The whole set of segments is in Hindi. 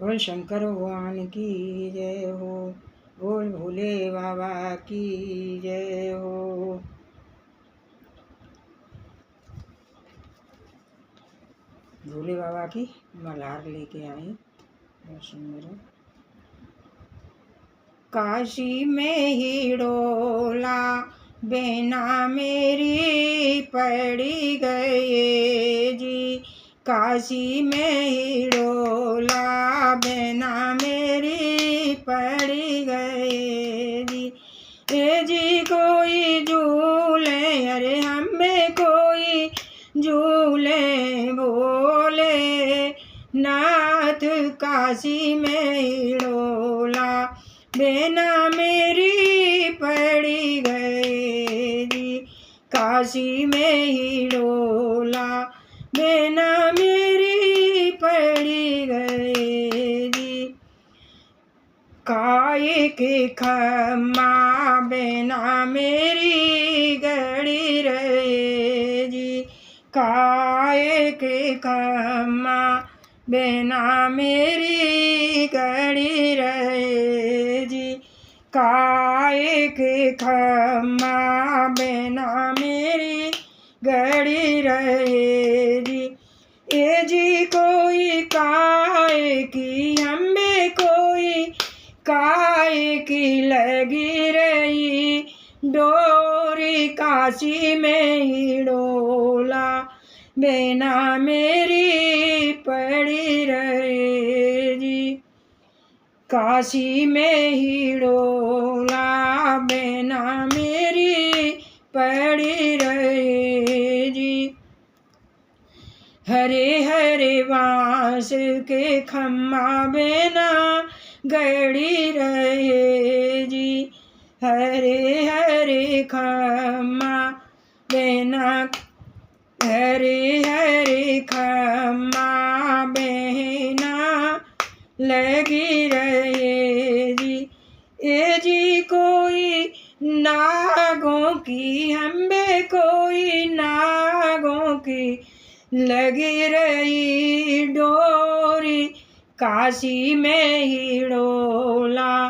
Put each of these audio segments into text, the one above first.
बोल शंकर भगवान की जय हो। बोल भोले बाबा की जय हो। भोले बाबा की मल्हार लेके आए दर्शन मेरे। काशी में ही डोला बेना मेरी पड़ी गए जी। काशी में ही डोला बेना मेरी पड़ी गए जी। ए जी कोई झूले अरे हमें कोई झूले बोले नाथ। काशी में ही डोला बेना मेरी पड़ी गए जी। काशी में ही डोला बेना मेरी पड़ी गए जी। काय के खम्मा बेना मेरी गड़ी रहे जी। काय के खम्मा बेना मेरी गड़ी रहे जी। काय के खम्मा बेना मेरी गड़ी रहे जी। ए जी कोई काय की हमें कोई काय की लगी रही डोरी। काशी में ही डोला बेना मेरी पड़ी रहे जी। काशी में ही डोला बेना मेरी पड़ी रहे जी। हरे हरे बांस के खम्मा बेना गड़ी रहे जी। हरे हरे खम्मा बेना हरे हरे खम्मा बेना लगी रहे जी। ए जी कोई नागों की हमें कोई नागों की लगी रही डोरी। काशी में ही डोला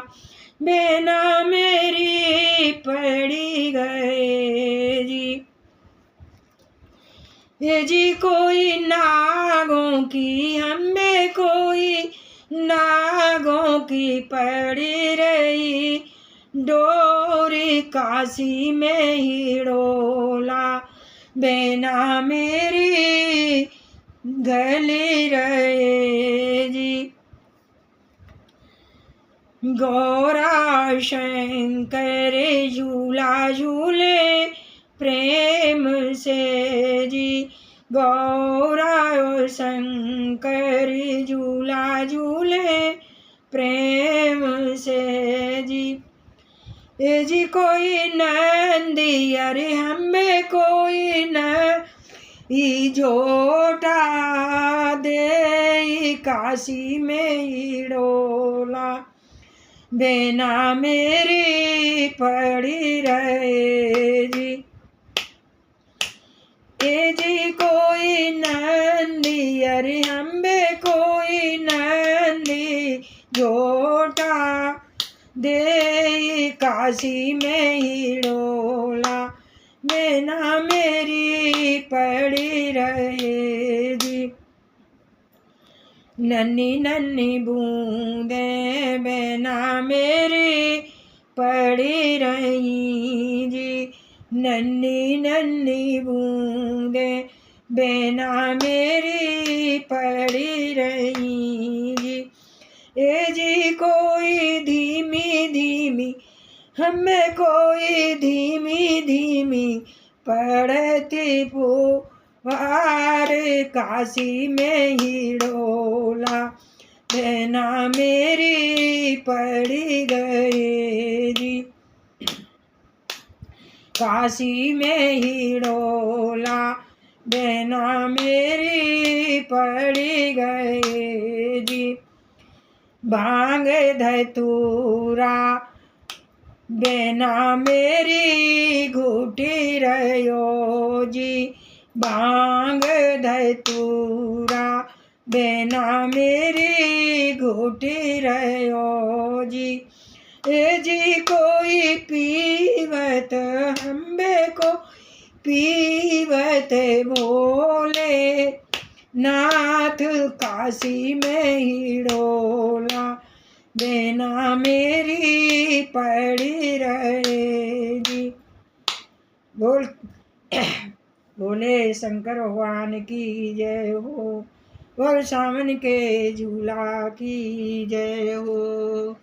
बेना मेरी पड़ी गए जी। ये जी कोई नागों की हमें कोई नागों की पड़ी रही डोरी। काशी में ही डोला बेना मेरी गली रहे जी। गौरा शंकर झूला झूले प्रेम से जी। गौरा शंकर झूला झूले प्रेम से जी। ए जी कोई नंदी अरे हमें कोई नंदी झोटा दे। काशी में ही डोला बेना मेरी पड़ी रहे जी। ए जी कोई नंदी अरे हमें कोई नंदी झोटा दे। काशी में ही डोला बेना मेरी पड़ी रहे जी। नन्ही नन्ही बूंदे बेना मेरी पड़ी रही जी। नन्ही नन्ही बूंदे बेना मेरी पड़ी रही जी। ए जी कोई धीमी धीमी हमें कोई धीमी धीमी पड़ती फुहार। काशी में ही डोला बेना मेरी पड़ी गए जी। काशी में ही डोला बेना मेरी पड़ी गए जी। भांग धतूरा बेना मेरी घुटी रहो जी। भांग धतूरा बेना मेरी घोटी रहो जी। ए जी कोई पीवत हम्बे को पीवत बोले, नाथ काशी में ही डोला, बेना मेरी पड़ी रहे जी। बोले शंकर भगवान की जय हो, और सावन के झूला की जय हो।